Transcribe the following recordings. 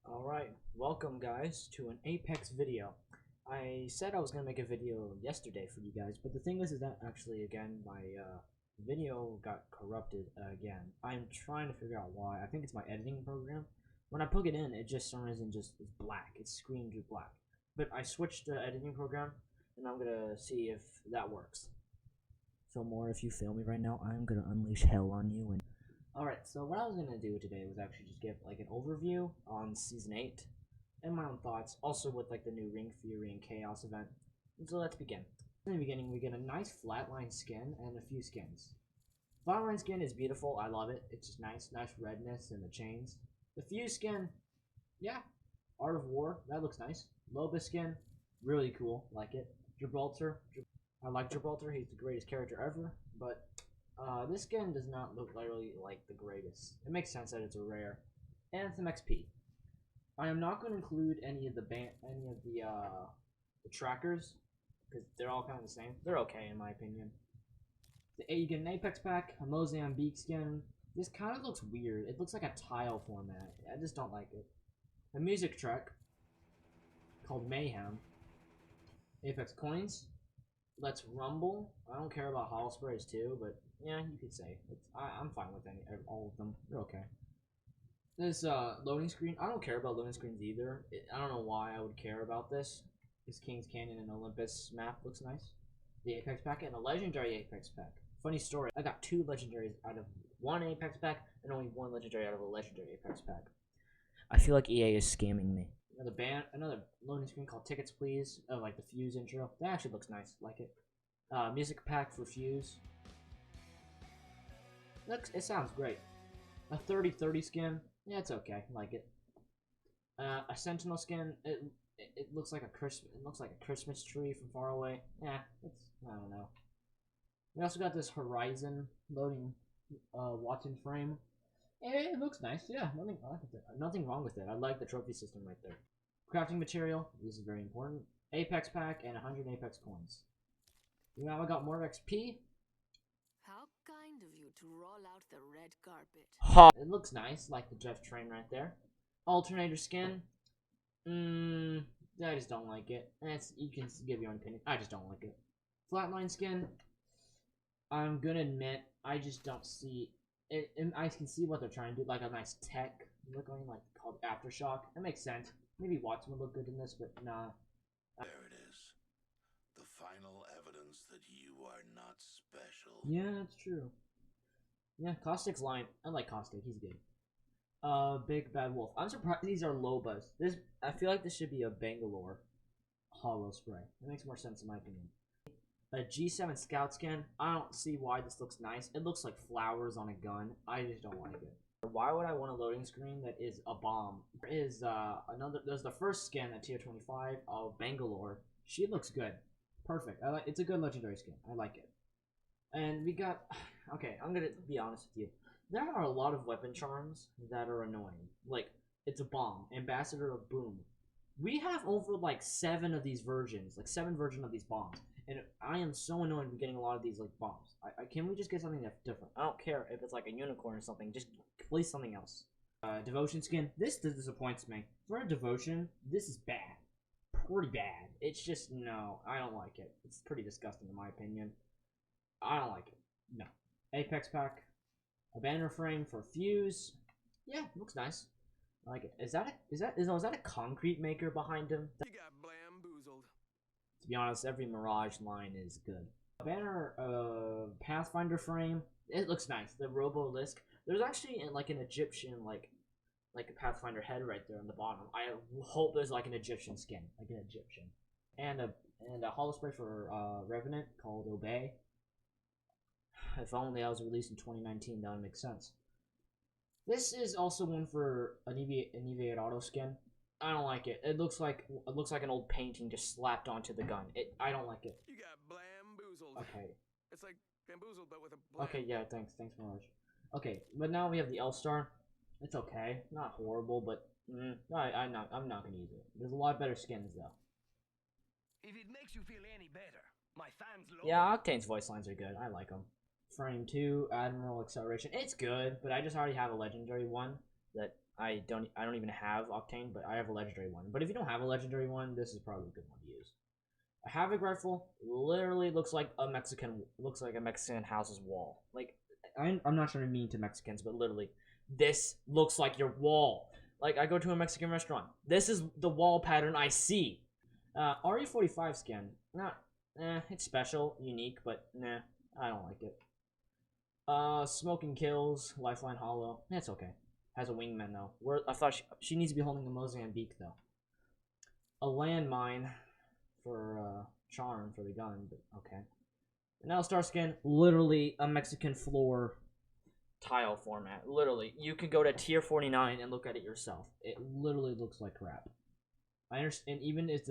Alright, welcome guys to an Apex video. I said I was going to make a video yesterday for you guys, but the thing is that actually again my video got corrupted again. I'm trying to figure out why. I think it's my editing program. When I plug it in, it just for some reason just is black. It's screened with black. But I switched the editing program and I'm going to see if that works. So more, if you fail me right now, I'm going to unleash hell on you. And alright, so what I was going to do today was actually just give like an overview on Season 8 and my own thoughts, also with like the new Ring Fury and Chaos event. And so let's begin. In the beginning, we get a nice flatline skin and a few skins. Flatline skin is beautiful, I love it. It's just nice redness and the chains. The Fuse skin, yeah. Art of War, that looks nice. Loba skin, really cool, like it. Gibraltar, I like Gibraltar, he's the greatest character ever, but this skin does not look literally like the greatest. It makes sense that it's a rare. And some XP. I am not going to include any of the trackers because they're all kind of the same. They're okay in my opinion. You get an Apex pack, a Mozambique Beak skin. This kind of looks weird. It looks like a tile format. I just don't like it. A music track called Mayhem. Apex coins. Let's Rumble. I don't care about Hollow Sprays too, but yeah, you could say. I'm fine with all of them. They're okay. This loading screen, I don't care about loading screens either. I don't know why I would care about this. This King's Canyon and Olympus map looks nice. The Apex pack and a legendary Apex pack. Funny story, I got 2 legendaries out of 1 Apex pack and only 1 legendary out of a legendary Apex pack. I feel like EA is scamming me. Another loading screen called Tickets Please, of like the Fuse intro. That actually looks nice, like it. Music pack for Fuse. It sounds great. A 30/30 skin, yeah, it's okay, like it. A Sentinel skin, it looks like a Christmas tree from far away. Yeah, I don't know. We also got this Horizon loading Watson frame. It looks nice, yeah, nothing wrong with it. I like the trophy system right there. Crafting material, this is very important. Apex pack and 100 Apex coins. Now I got more XP. How kind of you to roll out the red carpet. It looks nice, like the Jeff train right there. Alternator skin. I just don't like it. You can give your own opinion. I just don't like it. Flatline skin. I'm gonna admit, I just don't see it. I can see what they're trying to do, like a nice tech looking, like called Aftershock. That makes sense. Maybe Watson would look good in this, but nah. There it is. The final evidence that you are not special. Yeah, that's true. Yeah, Caustic's line. I like Caustic. He's good. Big Bad Wolf. I'm surprised these are Lobas. I feel like this should be a Bangalore hollow spray. It makes more sense in my opinion. A G7 Scout skin. I don't see why this looks nice. It looks like flowers on a gun. I just don't like it. Why would I want a loading screen that is a bomb? There's the first skin at tier 25 of Bangalore. She looks good. Perfect. It's a good legendary skin. I like it. And we got, okay, I'm gonna be honest with you. There are a lot of weapon charms that are annoying. Like, it's a bomb. Ambassador of Boom. We have over like 7 of these versions. Like 7 versions of these bombs. And I am so annoyed with getting a lot of these like bombs. Can we just get something that's different? I don't care if it's like a unicorn or something. Just place something else. Devotion skin. This disappoints me. For a devotion, this is bad. Pretty bad. It's just, no, I don't like it. It's pretty disgusting in my opinion. I don't like it. No. Apex pack. A banner frame for Fuse. Yeah, looks nice. I like it. Is that a concrete maker behind him? You got bamboozled. To be honest, every Mirage line is good. A banner Pathfinder frame. It looks nice. The Robolisk. There's actually like an Egyptian like a Pathfinder head right there on the bottom. I hope there's like an Egyptian skin, like an Egyptian. And a hollow spray for Revenant called Obey. If only I was released in 2019, that would make sense. This is also one for an Eviate auto skin. I don't like it. It looks like an old painting just slapped onto the gun. I don't like it. You got bamboozled. Okay. It's like bamboozled, but with a blam. Okay, yeah, thanks, Mirage. Okay, but now we have the L-Star. It's okay, not horrible, but I'm not gonna use it. There's a lot better skins though. If it makes you feel any better, my fans love Yeah, Octane's voice lines are good. I like them. Frame 2, Admiral Acceleration. It's good, but I just already have a legendary one that I don't even have Octane, but I have a legendary one. But if you don't have a legendary one, this is probably a good one to use. A Havoc Rifle literally looks like a Mexican house's wall. Like, I'm not trying to be mean to Mexicans, but literally, this looks like your wall. Like, I go to a Mexican restaurant. This is the wall pattern I see. RE45 skin, it's special, unique, but nah, I don't like it. Smoking Kills, Lifeline Hollow, it's okay. Has a Wingman though. I thought she needs to be holding a Mozambique though. A Landmine for charm for the gun, but okay. An L-Star skin, literally a Mexican floor tile format. Literally, you can go to tier 49 and look at it yourself. It literally looks like crap. I understand, even if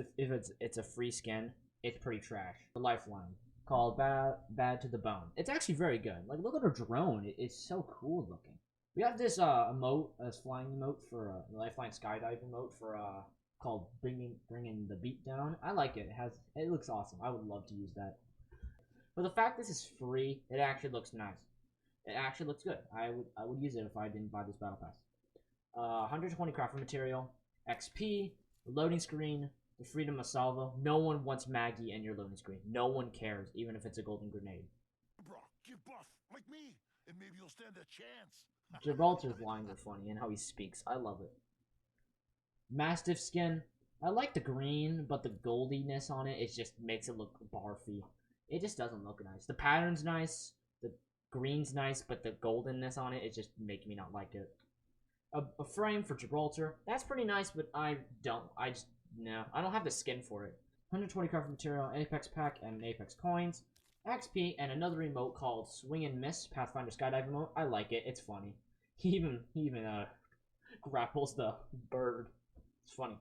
it's a free skin, it's pretty trash. The Lifeline, called Bad to the Bone. It's actually very good. Like, look at her drone. It's so cool looking. We have this emote, this flying emote for the Lifeline skydive emote for called bringing the beat down. I like it. It looks awesome. I would love to use that. But the fact this is free, it actually looks nice. It actually looks good. I would use it if I didn't buy this battle pass. 120 crafting material, XP, loading screen, the freedom of salvo. No one wants Maggie in your loading screen. No one cares, even if it's a golden grenade. Bro, get buff like me, and maybe you'll stand a chance. Gibraltar's lines are funny, and how he speaks. I love it. Mastiff Skin. I like the green, but the goldiness on it just makes it look barfy. It just doesn't look nice. The pattern's nice, the green's nice, but the goldenness on it just makes me not like it. A frame for Gibraltar. That's pretty nice, but I don't have the skin for it. 120 crafting material, Apex pack, and Apex coins. XP, and another emote called Swing and Miss, Pathfinder Skydive emote. I like it. It's funny. He even grapples the bird. It's funny.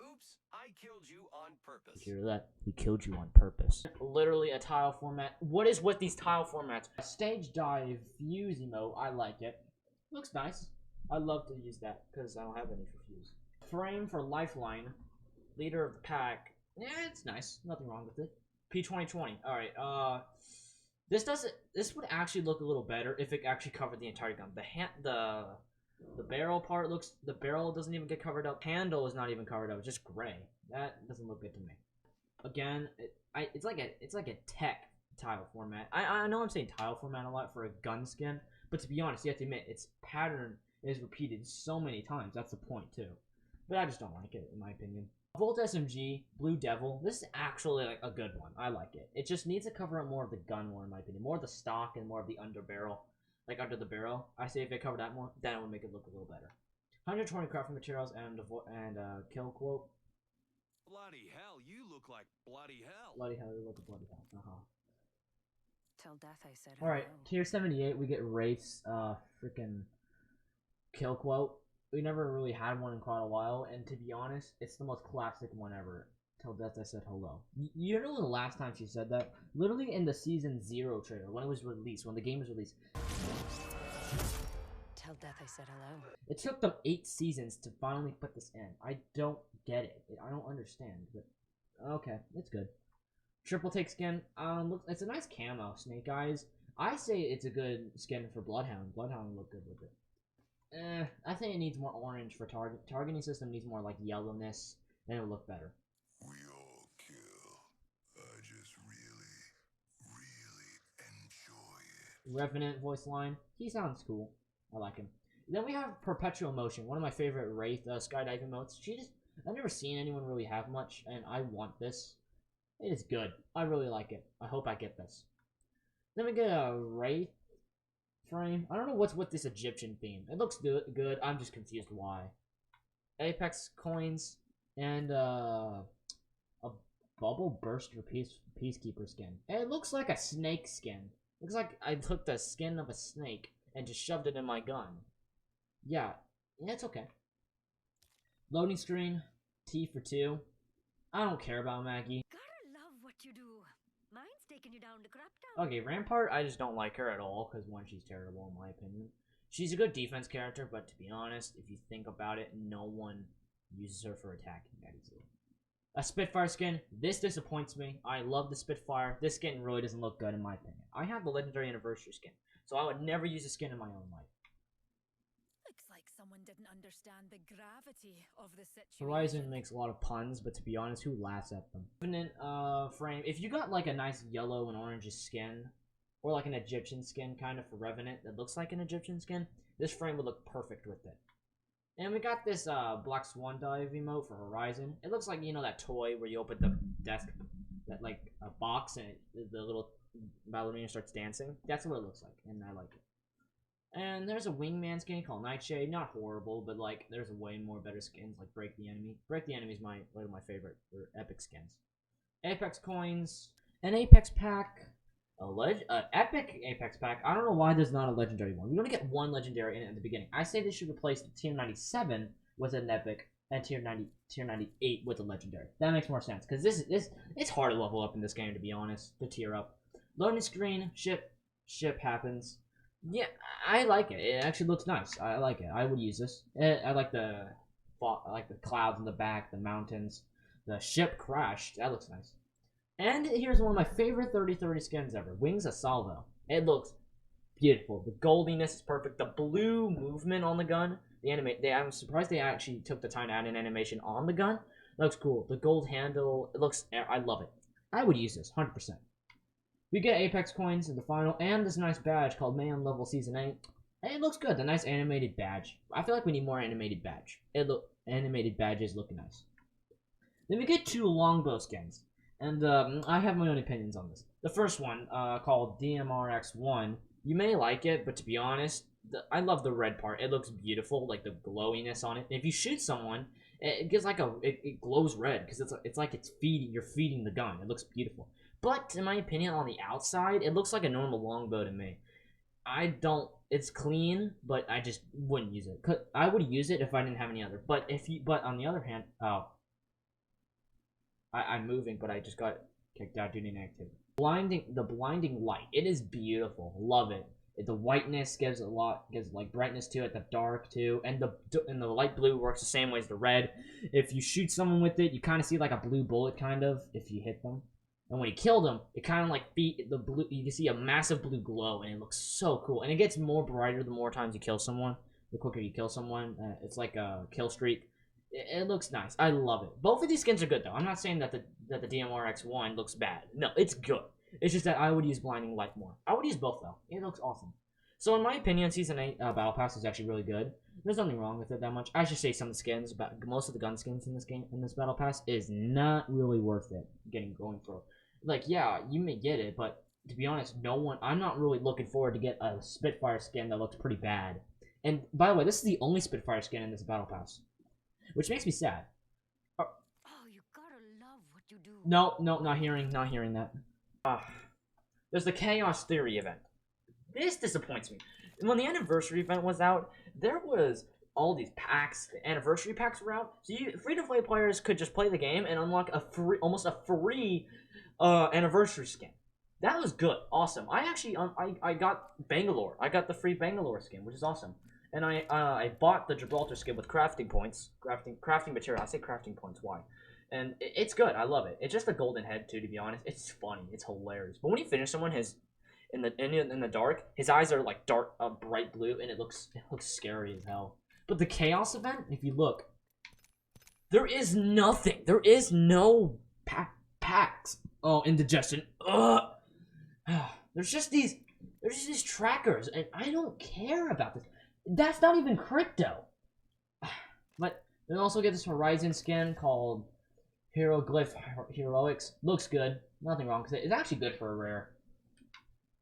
Oops, I killed you on purpose. Did you hear that? He killed you on purpose. Literally a tile format. What is with these tile formats? A stage dive fuse emote. I like it. Looks nice. I'd love to use that because I don't have any for fuse. Frame for Lifeline. Leader of the pack. Yeah, it's nice. Nothing wrong with it. P2020. Alright, this would actually look a little better if it actually covered the entire gun. The barrel part the barrel doesn't even get covered up. Handle is not even covered up. It's just gray. That doesn't look good to me. Again, it's like a tech tile format. I know I'm saying tile format a lot for a gun skin, but to be honest, you have to admit its pattern is repeated so many times. That's the point too. But I just don't like it, in my opinion. Volt SMG, Blue Devil. This is actually like a good one. I like it. It just needs to cover up more of the gun more, in my opinion. More of the stock and more of the under barrel. Like under the barrel. I say if they cover that more, then it would make it look a little better. 120 crafting materials and kill quote. Bloody hell, you look like bloody hell. Bloody hell, you look like bloody hell. Till death I said Alright, hello. tier 78, we get Wraith's freaking kill quote. We never really had one in quite a while, and to be honest, it's the most classic one ever. Till death I said hello. You know the last time she said that? Literally in the Season 0 trailer, when it was released, when the game was released. Till death I said hello. It took them 8 seasons to finally put this in. I don't get it. I don't understand, but okay, it's good. Triple take skin. It's a nice camo, Snake Eyes. I say it's a good skin for Bloodhound. Bloodhound look good with it. I think it needs more orange for target. Targeting system needs more like yellowness, then it'll look better. We all kill. I just really enjoy it. Revenant voice line. He sounds cool. I like him. Then we have Perpetual Motion, one of my favorite Wraith skydiving modes. I've never seen anyone really have much, and I want this. It is good. I really like it. I hope I get this. Then we get a Wraith frame. I don't know what's with this Egyptian theme. It looks good. I'm just confused why. Apex coins and a bubble burster peacekeeper skin. And it looks like a snake skin. Looks like I took the skin of a snake and just shoved it in my gun. Yeah, it's okay. Loading screen, T for 2. I don't care about Maggie. Gotta love what you do. Mine's taking you down to crap town. Okay, Rampart, I just don't like her at all, because one, she's terrible in my opinion. She's a good defense character, but to be honest, if you think about it, no one uses her for attacking that easily. A Spitfire skin, this disappoints me. I love the Spitfire. This skin really doesn't look good in my opinion. I have the Legendary Anniversary skin, so I would never use a skin in my own life. Looks like someone didn't understand the gravity of the situation. Horizon makes a lot of puns, but to be honest, who laughs at them? Revenant frame. If you got like a nice yellow and orange skin, or like an Egyptian skin kind of for Revenant that looks like an Egyptian skin, this frame would look perfect with it. And we got this Black Swan Dive emote for Horizon. It looks like, you know, that toy where you open the desk, that like a box, and the little ballerina starts dancing. That's what it looks like, and I like it. And there's a Wingman skin called Nightshade. Not horrible, but like there's way more better skins like Break the Enemy. Break the Enemy is one of my favorite epic skins. Apex coins, an Apex pack, epic Apex pack. I don't know why there's not a legendary one. We only get one legendary in it at the beginning. I say they should replace the tier 97 with an epic and tier 98 with a legendary. That makes more sense because it's hard to level up in this game, to be honest. To tier up. Loading screen, ship happens. Yeah, I like it. It actually looks nice. I like it. I would use this. I like the clouds in the back, the mountains. The ship crashed. That looks nice. And here's one of my favorite 30/30 skins ever. Wings of Salvo. It looks beautiful. The goldiness is perfect. The blue movement on the gun. I'm surprised they actually took the time to add an animation on the gun. It looks cool. The gold handle. It looks. I love it. I would use this 100%. We get Apex coins in the final, and this nice badge called Man Level Season 8. And it looks good. The nice animated badge. I feel like we need more animated badge. Animated badges look nice. Then we get two longbow skins. And I have my own opinions on this. The first one, called DMRX1, you may like it, but to be honest, I love the red part. It looks beautiful, like the glowiness on it. And if you shoot someone, it gives like it glows red because it's like you're feeding the gun. It looks beautiful. But in my opinion, on the outside, it looks like a normal longbow to me. It's clean, but I just wouldn't use it. I would use it if I didn't have any other. But on the other hand, I'm moving, but I just got kicked out due to inactivity. The blinding light. It is beautiful. Love it. The whiteness gives like brightness to it. The dark too, and the light blue works the same way as the red. If you shoot someone with it, you kind of see like a blue bullet, kind of, if you hit them. And when you kill them, it kind of like the blue. You can see a massive blue glow, and it looks so cool. And it gets more brighter the more times you kill someone. The quicker you kill someone, it's like a kill streak. It looks nice. I love it. Both of these skins are good, though. I'm not saying that the DMRX1 looks bad. No, it's good. It's just that I would use Blinding Light more. I would use both, though. It looks awesome. So, in my opinion, Season 8 Battle Pass is actually really good. There's nothing wrong with it that much. I should say some of the skins, but most of the gun skins in this Battle Pass is not really worth it going for. Like, yeah, you may get it, but to be honest, I'm not really looking forward to get a Spitfire skin that looks pretty bad. And, by the way, this is the only Spitfire skin in this Battle Pass. Which makes me sad. Oh, you gotta love what you do. No, not hearing that. There's the Chaos Theory event. This disappoints me. When the anniversary event was out, there was all these packs. The anniversary packs were out, so free-to-play players could just play the game and unlock almost a free anniversary skin. That was good, awesome. I got Bangalore. I got the free Bangalore skin, which is awesome. And I bought the Gibraltar skin with crafting points, crafting material. I say crafting points. Why? And it's good. I love it. It's just a golden head too. To be honest, it's funny. It's hilarious. But when you finish someone, in the dark, his eyes are like dark, bright blue, and it looks scary as hell. But the Chaos event, if you look, there is nothing. There is no packs. Oh, indigestion. Ugh. There's just these trackers, and I don't care about this. That's not even crypto. But then also get this Horizon skin called Hieroglyph Heroics. Looks good. Nothing wrong with it. It's actually good for a rare.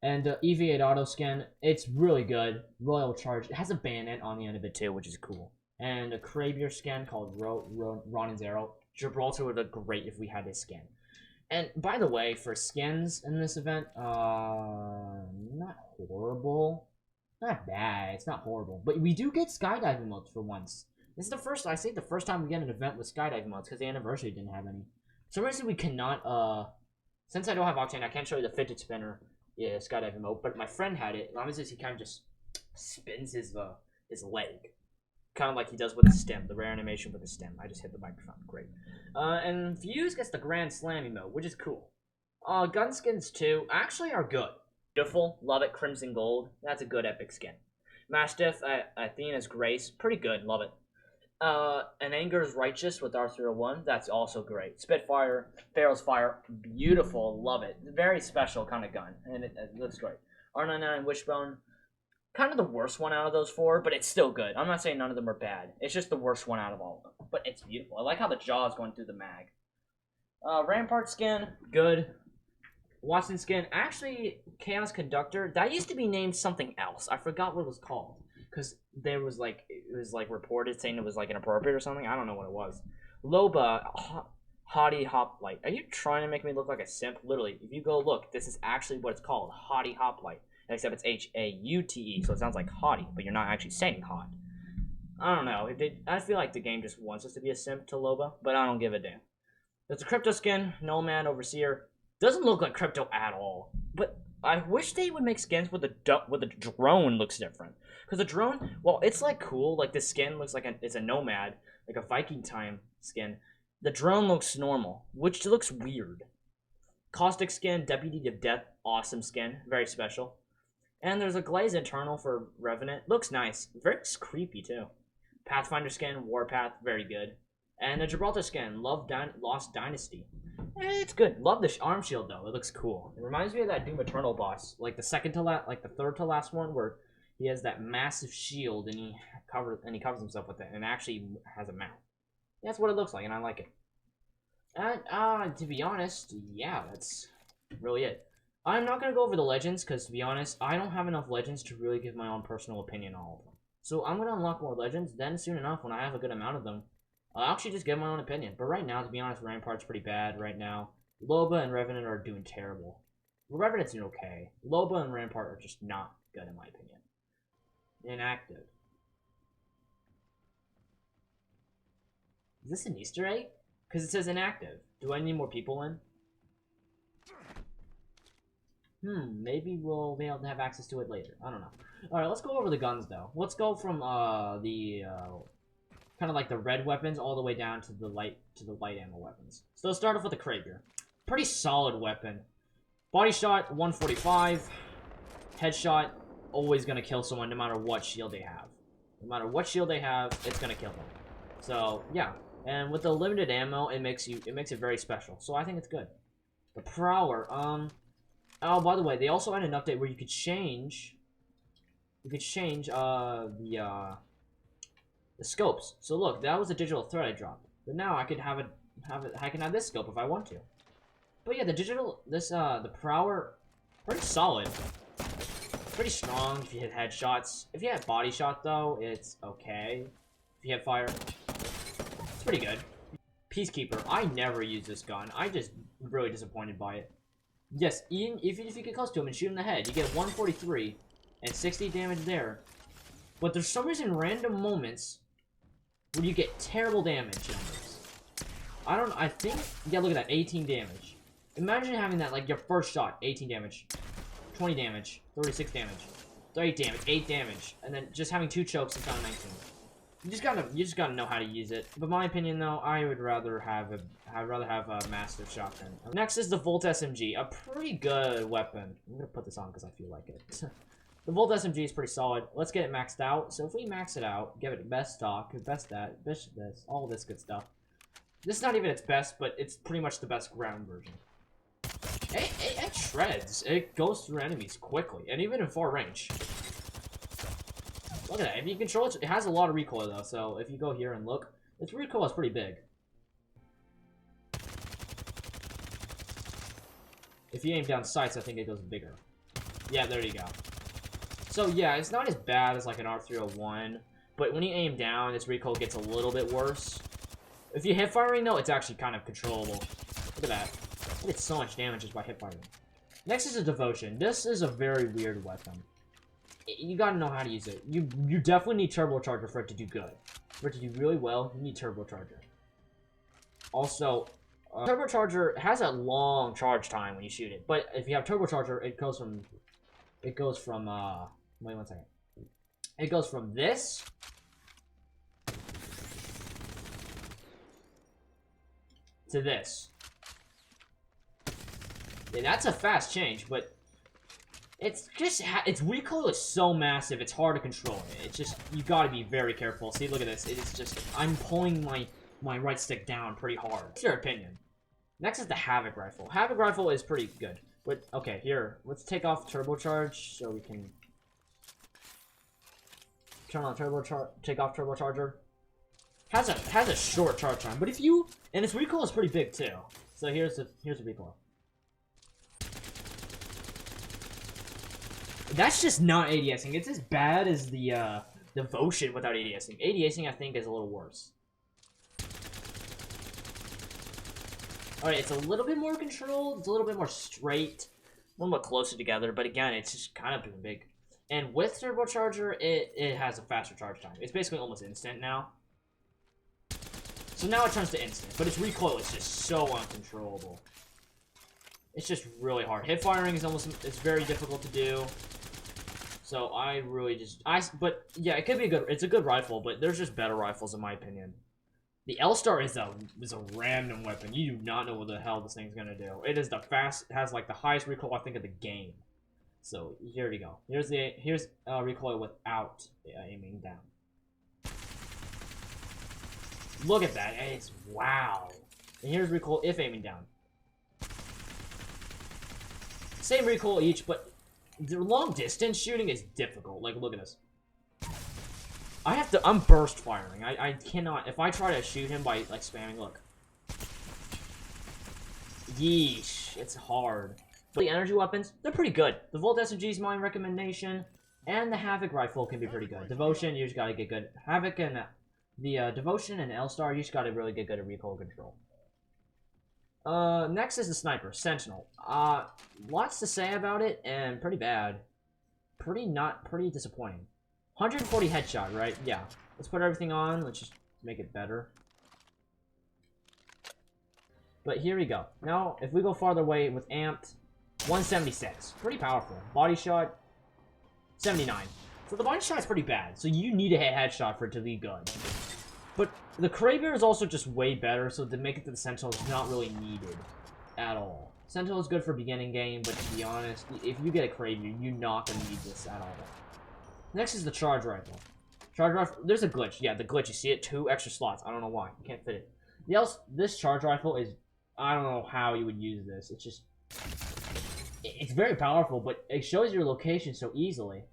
And EV8 auto skin. It's really good. Royal Charge. It has a bayonet on the end of it too, which is cool. And a Krabier skin called Ronin's Arrow. Gibraltar would look great if we had this skin. And by the way, for skins in this event, not horrible. Not bad, it's not horrible. But we do get skydiving modes for once. This is the first time we get an event with skydiving modes, because the anniversary didn't have any. So reason we cannot, since I don't have Octane, I can't show you the fidget spinner skydiving mode, but my friend had it. Obviously, he kind of just spins his leg. Kind of like he does with his stem, the rare animation with the stem. I just hit the microphone, great. And Fuse gets the Grand Slammy mode, which is cool. Gunskins too, actually are good. Beautiful, love it, Crimson Gold. That's a good epic skin. Mastiff, Athena's Grace, pretty good, love it. And Anger's Righteous with R301, that's also great. Spitfire, Pharaoh's Fire, beautiful, love it. Very special kind of gun, and it looks great. R99 Wishbone, kind of the worst one out of those four, but it's still good. I'm not saying none of them are bad. It's just the worst one out of all of them. But it's beautiful. I like how the jaw is going through the mag. Rampart Skin, good. Watson Skin, actually, Chaos Conductor, that used to be named something else. I forgot what it was called. Because there was like, it was like reported saying it was like inappropriate or something. I don't know what it was. Loba, Hottie Hoplite. Are you trying to make me look like a simp? Literally, if you go look, this is actually what it's called. Hottie Hoplite. Except it's H-A-U-T-E, so it sounds like hottie, but you're not actually saying hot. I don't know. I feel like the game just wants us to be a simp to Loba, but I don't give a damn. There's a Crypto Skin, Nomad, Overseer. Doesn't look like Crypto at all, but I wish they would make skins with the drone looks different. Because the drone, well, it's like cool. Like the skin looks like it's a Nomad, like a Viking time skin. The drone looks normal, which looks weird. Caustic Skin, Deputy of Death, awesome skin, very special. And there's a Glaze Internal for Revenant. Looks nice. Very creepy, too. Pathfinder Skin, Warpath, very good. And the Gibraltar Skin, Lost Dynasty. It's good. Love the arm shield, though. It looks cool. It reminds me of that Doom Eternal boss. Like the third to last one, where he has that massive shield and he covers himself with it and actually has a mount. That's what it looks like, and I like it. And, to be honest, yeah, that's really it. I'm not going to go over the legends, because to be honest, I don't have enough legends to really give my own personal opinion on all of them. So I'm going to unlock more legends, then soon enough, when I have a good amount of them, I'll actually just give my own opinion. But right now, to be honest, Rampart's pretty bad right now. Loba and Revenant are doing terrible. Revenant's doing okay. Loba and Rampart are just not good, in my opinion. Inactive. Is this an Easter egg? Because it says inactive. Do I need more people in? Maybe we'll be able to have access to it later. I don't know. Alright, let's go over the guns, though. Let's go from, kind of like the red weapons all the way down to the light ammo weapons. So let's start off with the Krager. Pretty solid weapon. Body shot, 145. Headshot, always gonna kill someone no matter what shield they have. No matter what shield they have, it's gonna kill them. So, yeah. And with the limited ammo, it makes it very special. So I think it's good. The Prowler, oh, by the way, they also had an update where you could change the scopes. So look, that was a digital thread I dropped. But now I could I can have this scope if I want to. But yeah, the Prowler, pretty solid. Pretty strong if you hit headshots. If you have body shot, though, it's okay. If you hit fire, it's pretty good. Peacekeeper, I never use this gun. I just really disappointed by it. Yes, even if you get close to him and shoot him in the head, you get 143 and 60 damage there. But there's some reason random moments where you get terrible damage numbers. I think, yeah, look at that, 18 damage. Imagine having that, like, your first shot, 18 damage, 20 damage, 36 damage, 38 damage, 8 damage, and then just having 2 chokes is down 19. You just gotta know how to use it. But my opinion, though, I'd rather have a Mastiff shotgun. Next is the Volt SMG, a pretty good weapon. I'm gonna put this on because I feel like it. The Volt SMG is pretty solid. Let's get it maxed out. So if we max it out, give it best stock, best that, best this, all this good stuff. This is not even its best, but it's pretty much the best ground version. It shreds. It goes through enemies quickly, and even in far range. Look at that. If you control it, it has a lot of recoil, though, so if you go here and look, its recoil is pretty big. If you aim down sights, I think it goes bigger. Yeah, there you go. So, yeah, it's not as bad as, like, an R301, but when you aim down, its recoil gets a little bit worse. If you hip firing, though, it's actually kind of controllable. Look at that. I get so much damage just by hip firing. Next is a Devotion. This is a very weird weapon. You gotta know how to use it. You definitely need Turbocharger for it to do good. For it to do really well, you need Turbocharger. Also, Turbocharger has a long charge time when you shoot it, but if you have Turbocharger, it goes from, wait 1 second. It goes from this to this. Yeah, that's a fast change, but It's just, its recoil is so massive, it's hard to control it. It's just, you gotta be very careful. See, look at this. It is just, I'm pulling my right stick down pretty hard. What's your opinion? Next is the Havoc Rifle. Havoc Rifle is pretty good. But, okay, here, let's take off turbocharge so we can turn on take off turbocharger. Has a short charge time, but if you, and its recoil is pretty big too. So here's the recoil. That's just not ADSing. It's as bad as the Devotion without ADSing. ADSing, I think, is a little worse. Alright, it's a little bit more controlled. It's a little bit more straight. A little bit closer together. But again, it's just kind of too big. And with turbocharger, it has a faster charge time. It's basically almost instant now. So now it turns to instant. But its recoil is just so uncontrollable. It's just really hard. Hip firing is it's very difficult to do. So I really just, but yeah, it could be it's a good rifle, but there's just better rifles in my opinion. The L-Star is a random weapon. You do not know what the hell this thing's gonna do. It is has like the highest recoil I think of the game. So here we go. Here's recoil without aiming down. Look at that. It's wow. And here's recoil if aiming down. Same recoil each, but the long distance shooting is difficult. Like, look at this. I'm burst firing. I cannot, if I try to shoot him by, like, spamming, look. Yeesh, it's hard. But the energy weapons, they're pretty good. The Volt SMG is my recommendation, and the Havoc Rifle can be pretty good. Devotion, you just gotta get good. Havoc and the Devotion and L-Star, you just gotta really get good at recoil control. Next is the Sniper, Sentinel. Lots to say about it, and pretty bad. Pretty disappointing. 140 headshot, right? Yeah. Let's put everything on, let's just make it better. But here we go. Now, if we go farther away with amped, 176. Pretty powerful. Body shot, 79. So the body shot's pretty bad, so you need a headshot for it to be good. But the Kraber is also just way better, so to make it to the Sentinel is not really needed at all. Sentinel is good for beginning game, but to be honest, if you get a Kraber, you're not going to need this at all. Next is the Charge Rifle. Charge Rifle, there's a glitch. Yeah, the glitch, you see it? 2 extra slots. I don't know why. You can't fit it. This Charge Rifle is, I don't know how you would use this. It's just, it's very powerful, but it shows your location so easily.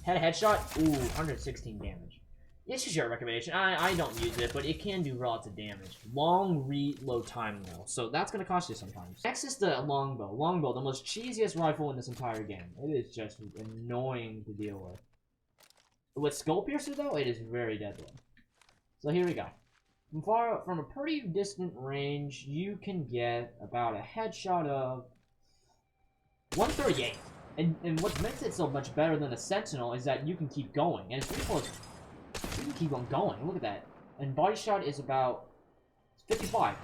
Headshot, ooh, 116 damage. It's just your recommendation. I don't use it, but it can do lots of damage. Long reload time, though, so that's going to cost you sometimes. Next is the Longbow. Longbow, the most cheesiest rifle in this entire game. It is just annoying to deal with. With Skull Piercer, though, it is very deadly. So here we go. From a pretty distant range, you can get about a headshot of 138. And what makes it so much better than a Sentinel is that you can keep going. And it's pretty close. You can keep on going. Look at that. And body shot is about 55.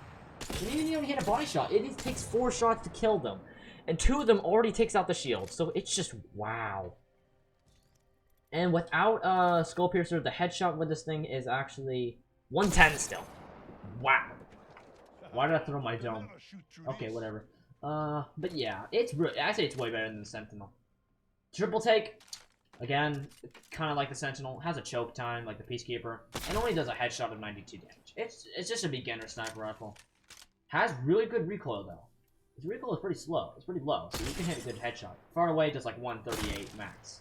And even if you only hit a body shot, it takes 4 shots to kill them. And 2 of them already takes out the shield. So it's just wow. And without Skull Piercer, the headshot with this thing is actually 110 still. Wow. Why did I throw my dome? Okay, whatever. But yeah, I say it's way better than the Sentinel. Triple take, again, kind of like the Sentinel, has a choke time like the Peacekeeper, and only does a headshot of 92 damage. It's just a beginner sniper rifle. Has really good recoil though. Its recoil is pretty slow. It's pretty low, so you can hit a good headshot. Far away, does like 138 max.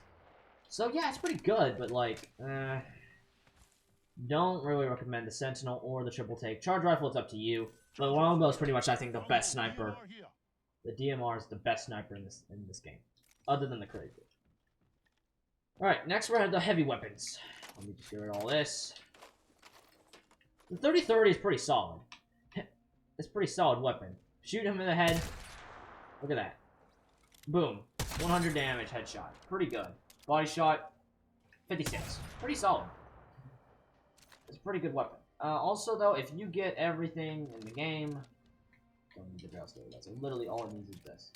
So yeah, it's pretty good, but like, don't really recommend the Sentinel or the triple take. Charge rifle, it's up to you. But Longbow is pretty much, I think, the best sniper. The DMR is the best sniper in this game, other than the Kraber. Alright, next we're at the heavy weapons. Let me just get rid of all this. The 30-30 is pretty solid. It's a pretty solid weapon. Shoot him in the head. Look at that. Boom. 100 damage headshot. Pretty good. Body shot, 56. Pretty solid. It's a pretty good weapon. Also, though, if you get everything in the game, don't need the barrel story. That's literally all it needs is this.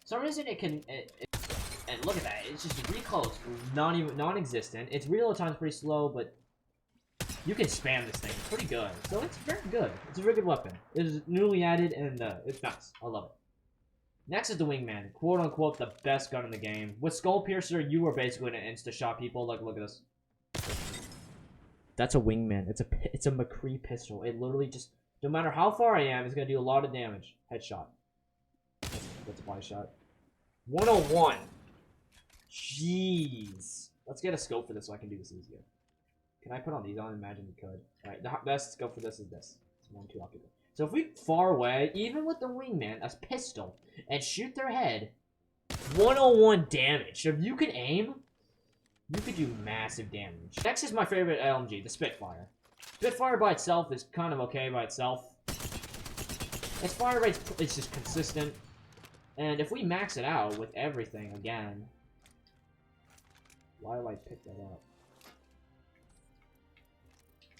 For some reason, and look at that. It's just recoil is non-existent. Its reload time is pretty slow, but you can spam this thing. It's pretty good. So it's very good. It's a very good weapon. It is newly added, and it's nice. I love it. Next is the Wingman, quote unquote the best gun in the game. With Skull Piercer, you are basically gonna insta-shot people. Like, look at this. That's a Wingman. It's a McCree pistol. It literally just, no matter how far I am, it's gonna do a lot of damage. Headshot. That's a body shot. 101. Jeez. Let's get a scope for this so I can do this easier. Can I put on these on? Imagine we could. Alright, the best scope for this is this. It's 1-2 octagon. So if we far away, even with the Wingman, a pistol, and shoot their head, 101 damage. So if you can aim, you could do massive damage. Next is my favorite LMG, the Spitfire. Spitfire by itself is kind of okay by itself. Its fire rate is just consistent. And if we max it out with everything again... Why did I pick that up?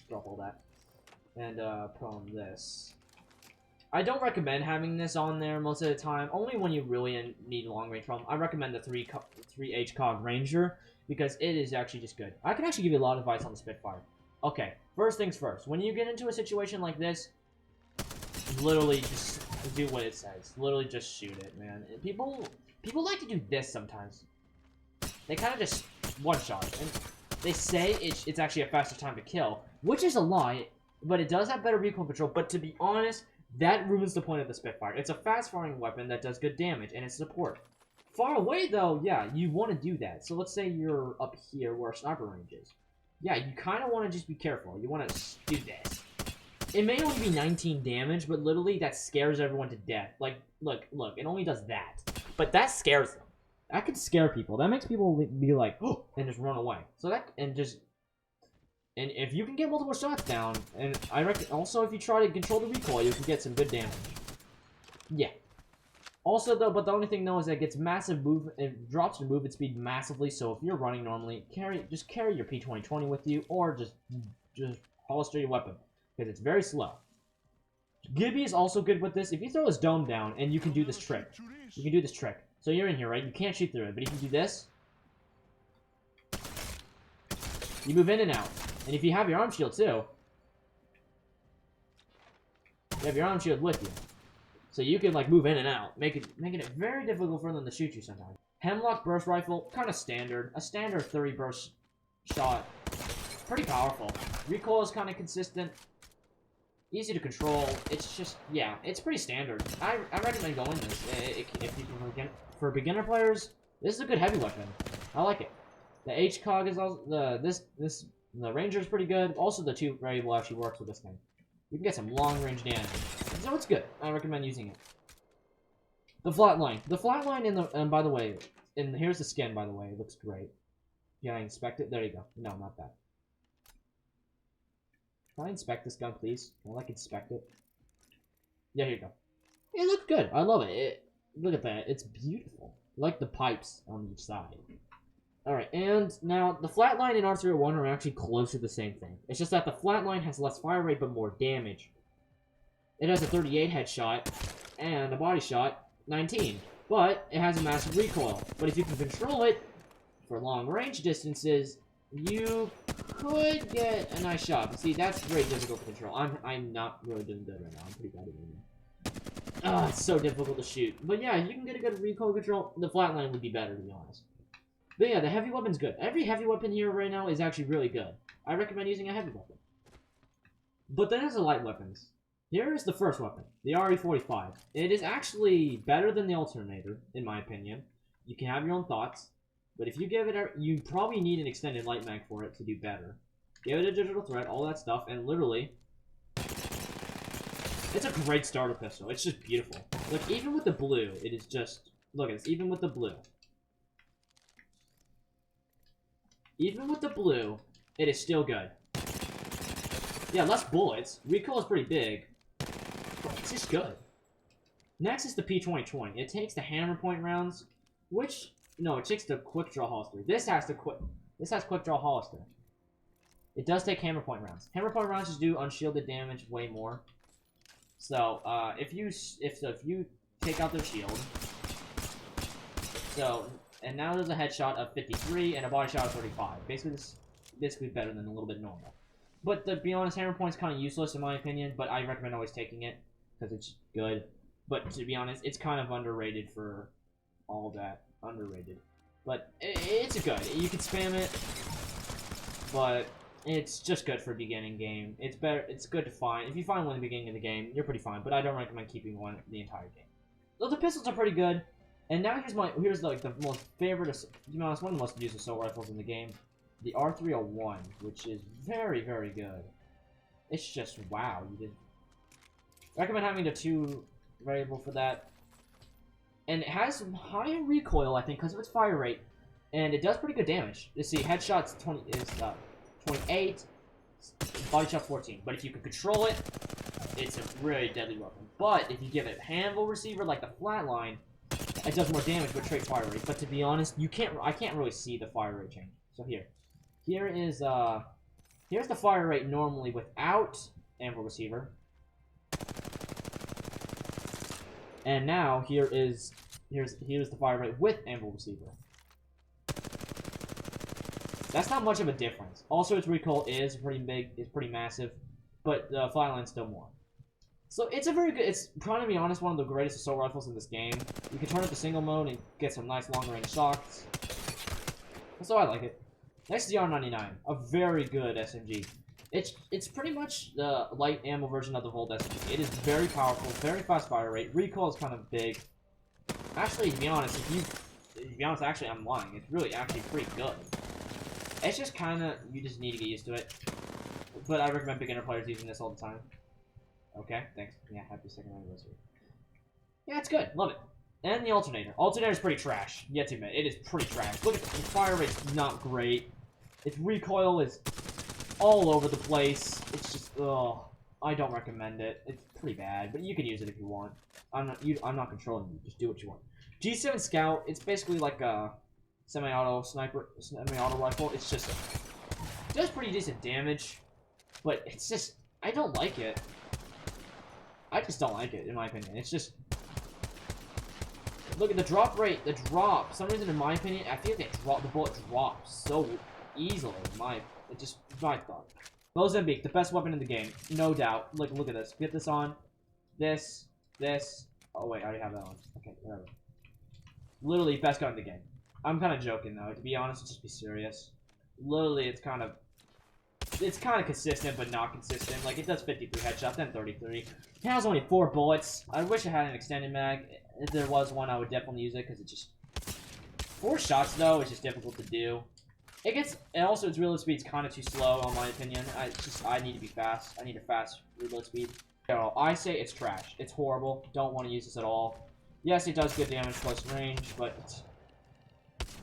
Drop all that. And put on this. I don't recommend having this on there most of the time. Only when you really need long range from. I recommend the 3H Cog Ranger. Because it is actually just good. I can actually give you a lot of advice on the Spitfire. Okay, first things first. When you get into a situation like this, literally just do what it says. Literally just shoot it, man. People like to do this sometimes. They kind of just one-shot it. And they say it's actually a faster time to kill, which is a lie, but it does have better recoil control. But to be honest, that ruins the point of the Spitfire. It's a fast-firing weapon that does good damage, and it's support. Far away, though, yeah, you want to do that. So let's say you're up here where sniper range is. Yeah, you kind of want to just be careful. You want to do this. It may only be 19 damage, but literally that scares everyone to death. Like, look, it only does that. But that scares them. That can scare people. That makes people be like, oh, and just run away. So that, and if you can get multiple shots down, and I reckon, also if you try to control the recoil, you can get some good damage. Yeah. Also, though, but the only thing, though, is that it gets massive movement, it drops your movement speed massively, so if you're running normally, just carry your P2020 with you, or just holster your weapon, because it's very slow. Gibby is also good with this. If you throw his dome down, and you can do this trick. You can do this trick. So you're in here, right? You can't shoot through it, but if you do this, you move in and out. And if you have your arm shield, too, you have your arm shield with you. So you can, like, move in and out, making it very difficult for them to shoot you sometimes. Hemlock burst rifle, kind of standard. A standard 30 burst shot. Pretty powerful. Recoil is kind of consistent. Easy to control. It's just, yeah, it's pretty standard. I recommend going this. If you can, for beginner players, this is a good heavy weapon. I like it. The H-Cog is also, the Ranger is pretty good. Also, the 2 variable actually works with this thing. You can get some long-range damage. So it's good. I recommend using it. The Flatline. The Flatline and by the way, and here's the skin, by the way. It looks great. Can I inspect it? There you go. No, not that. Can I inspect this gun, please? Can I, like, inspect it? Yeah, here you go. It looks good. I love it. Look at that. It's beautiful. I like the pipes on each side. Alright, and now the Flatline and R301 are actually close to the same thing. It's just that the Flatline has less fire rate but more damage. It has a 38 headshot and a body shot, 19. But it has a massive recoil. But if you can control it for long range distances, you could get a nice shot. But see, that's very difficult to control. I'm not really doing good right now. I'm pretty bad at it. Ah, it's so difficult to shoot. But yeah, you can get a good recoil control. The Flatline would be better, to be honest. But yeah, the heavy weapon's good. Every heavy weapon here right now is actually really good. I recommend using a heavy weapon. But then there's the light weapons. Here is the first weapon, the RE45. It is actually better than the Alternator, in my opinion. You can have your own thoughts. But if you give it you probably need an extended light mag for it to do better. Give it a digital threat, all that stuff, and literally, it's a great starter pistol. It's just beautiful. Like, even with the blue, it is just, look at this, even with the blue. Even with the blue, it is still good. Yeah, less bullets. Recoil is pretty big. But it's just good. Next is the P2020. It takes the hammer point rounds, which, no, it takes the quick draw holster. This has quick draw holster. It does take hammer point rounds. Hammer point rounds just do unshielded damage way more. So, if you take out their shield, so, and now there's a headshot of 53 and a body shot of 35. Basically, this is basically better than a little bit normal. But to be honest, hammer point's kind of useless in my opinion, but I recommend always taking it because it's good. But to be honest, it's kind of underrated for all that. Underrated. But it's good. You can spam it, but it's just good for a beginning game. It's better. It's good to find. If you find one at the beginning of the game, you're pretty fine. But I don't recommend keeping one the entire game. Though the pistols are pretty good. And now here's like the most favorite. To be honest, one of the most used assault rifles in the game, the R301, which is very, very good. It's just wow. You did recommend having the 2 variable for that. And it has some higher recoil, I think, because of its fire rate, and it does pretty good damage. You see, headshots 28, body shot 14. But if you can control it, it's a really deadly weapon. But if you give it a handle receiver like the flatline, it does more damage but trade fire rate. But to be honest, I can't really see the fire rate change. So here's the fire rate normally without anvil receiver. And now here's the fire rate with anvil receiver. That's not much of a difference. Also, its recoil is pretty big, it's pretty massive, but the flatline's still more. So it's a very good. It's probably, to be honest, one of the greatest assault rifles in this game. You can turn it to single mode and get some nice long range shots. So I like it. Next is the R99, a very good SMG. It's pretty much the light ammo version of the Volt SMG. It is very powerful, very fast fire rate. Recoil is kind of big. Actually, to be honest, actually, I'm lying. It's really actually pretty good. It's just kind of, you just need to get used to it. But I recommend beginner players using this all the time. Okay, thanks. Yeah, happy 2nd anniversary. Yeah, it's good. Love it. And the alternator. Alternator is pretty trash. Yet to admit, it is pretty trash. Look at the fire rate's not great. Its recoil is all over the place. It's just, ugh. I don't recommend it. It's pretty bad, but you can use it if you want. I'm not controlling you. Just do what you want. G7 Scout. It's basically like a semi-auto rifle. It's just it does pretty decent damage, but it's just I don't like it. I just don't like it, in my opinion. It's just look at the drop rate. The drop. For some reason, in my opinion, I feel like the bullet drops so easily. My thought. Mozambique, the best weapon in the game, no doubt. Look at this. Get this on. This. Oh wait, I already have that on. Okay, whatever. Literally, best gun in the game. I'm kind of joking though. To be honest, let's just be serious. Literally, it's kind of consistent, but not consistent. Like, it does 53 headshots, then 33. It has only 4 bullets. I wish it had an extended mag. If there was one, I would definitely use it, because it's just 4 shots though. It's just difficult to do. And also its reload speed's kind of too slow, in my opinion. I need to be fast. I need a fast reload speed. So, I say it's trash. It's horrible. Don't want to use this at all. Yes, it does good damage close range, but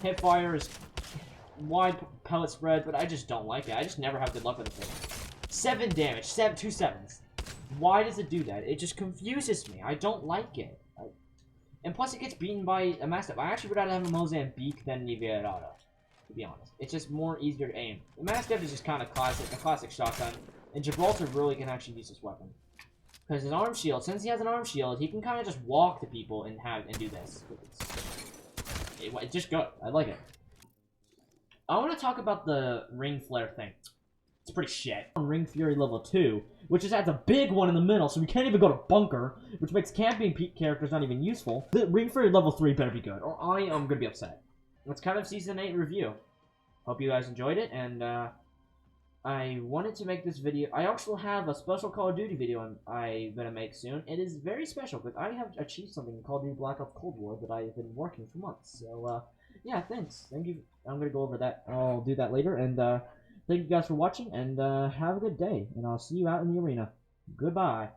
hip fire is wide pellet spread, but I just don't like it. I just never have good luck with it. 7 damage, 2 7s. Why does it do that? It just confuses me. I don't like it. And plus, it gets beaten by a Mastiff. I actually would rather have a Mozambique than an Eviarada, to be honest. It's just more easier to aim. The Mastiff is just kind of classic, a classic shotgun, and Gibraltar really can actually use this weapon. Because his arm shield, since he has an arm shield, he can kind of just walk to people and do this. It's just good. I like it. I want to talk about the ring flare thing. It's pretty shit. On Ring Fury level 2, which just adds a big one in the middle, so we can't even go to bunker, which makes camping characters not even useful. The Ring Fury level 3 better be good, or I am going to be upset. That's kind of Season 8 review. Hope you guys enjoyed it, and I wanted to make this video. I also have a special Call of Duty video I'm going to make soon. It is very special, because I have achieved something in Call of Duty Black Ops Cold War that I've been working for months. So, yeah, thanks. Thank you. I'm going to go over that. I'll do that later, and thank you guys for watching, and have a good day, and I'll see you out in the arena. Goodbye.